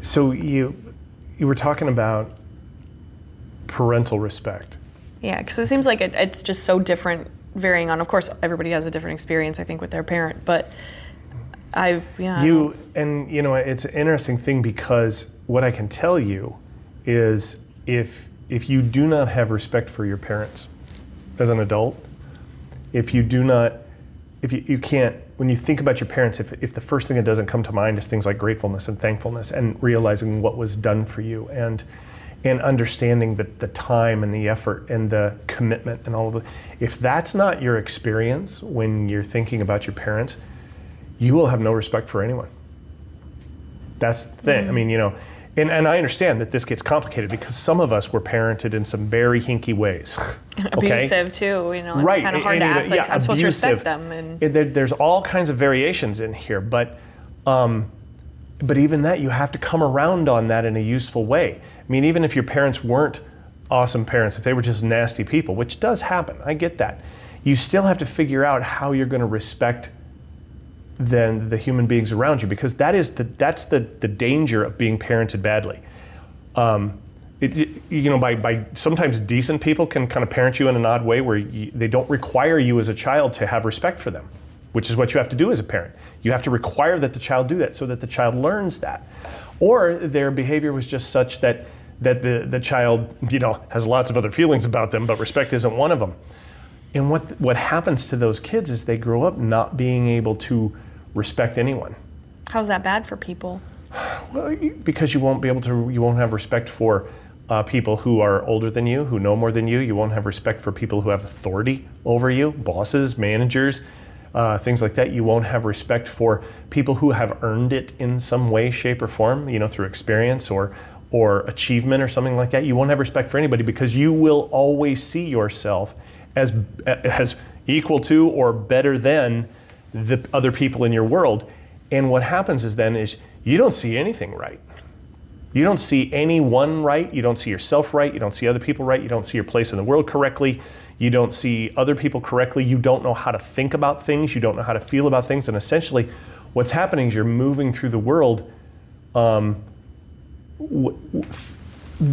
So you were talking about parental respect. Yeah, because it seems like it's just so different, varying on. Of course, everybody has a different experience, I think, with their parent. But it's an interesting thing, because what I can tell you is if you do not have respect for your parents as an adult, if you can't, when you think about your parents, if the first thing that doesn't come to mind is things like gratefulness and thankfulness and realizing what was done for you and understanding the time and the effort and the commitment and all of it, if that's not your experience when you're thinking about your parents, you will have no respect for anyone. That's the thing. I mean, and I understand that this gets complicated because some of us were parented in some very hinky ways. Abusive too, it's right. kind of hard to ask, like, I'm supposed to respect them. And there's all kinds of variations in here, but even that, you have to come around on that in a useful way. I mean, even if your parents weren't awesome parents, if they were just nasty people, which does happen, I get that, you still have to figure out how you're going to respect the human beings around you, because that's the danger of being parented badly. By sometimes decent people can kind of parent you in an odd way where they don't require you as a child to have respect for them, which is what you have to do as a parent. You have to require that the child do that so that the child learns that. Or their behavior was just such that the child, has lots of other feelings about them, but respect isn't one of them. And what happens to those kids is they grow up not being able to respect anyone. How's that bad for people? Well, because you won't have respect for people who are older than you, who know more than you. You won't have respect for people who have authority over you, bosses, managers, things like that. You won't have respect for people who have earned it in some way, shape, or form, through experience or achievement or something like that. You won't have respect for anybody because you will always see yourself as equal to or better than the other people in your world. And what happens is you don't see anything right. You don't see anyone right. You don't see yourself right. You don't see other people right. You don't see your place in the world correctly. You don't see other people correctly. You don't know how to think about things. You don't know how to feel about things. And essentially what's happening is you're moving through the world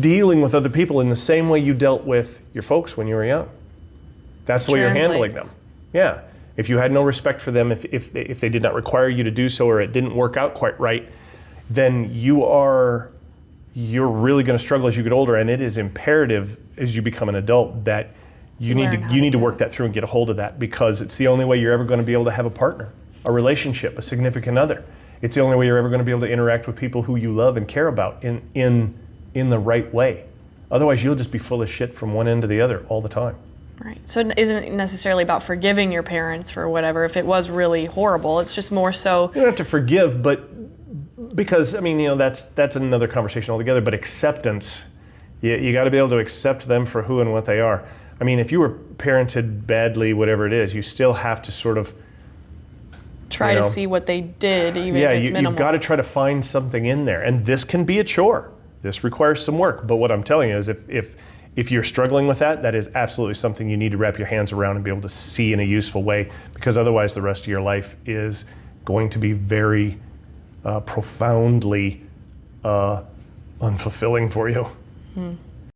dealing with other people in the same way you dealt with your folks when you were young. That's the way you're handling them. Yeah. If you had no respect for them, if they did not require you to do so, or it didn't work out quite right, then you're really going to struggle as you get older. And it is imperative as you become an adult that you need to work that through and get a hold of that, because it's the only way you're ever going to be able to have a partner, a relationship, a significant other. It's the only way you're ever going to be able to interact with people who you love and care about in the right way. Otherwise, you'll just be full of shit from one end to the other all the time. Right. So it isn't necessarily about forgiving your parents for whatever, if it was really horrible. It's just more so... You don't have to forgive, but because, that's another conversation altogether, but acceptance, you got to be able to accept them for who and what they are. If you were parented badly, whatever it is, you still have to sort of... Try to see what they did, even if it's minimal. You've got to try to find something in there. And this can be a chore. This requires some work. But what I'm telling you is if you're struggling with that, that is absolutely something you need to wrap your hands around and be able to see in a useful way, because otherwise the rest of your life is going to be very profoundly unfulfilling for you.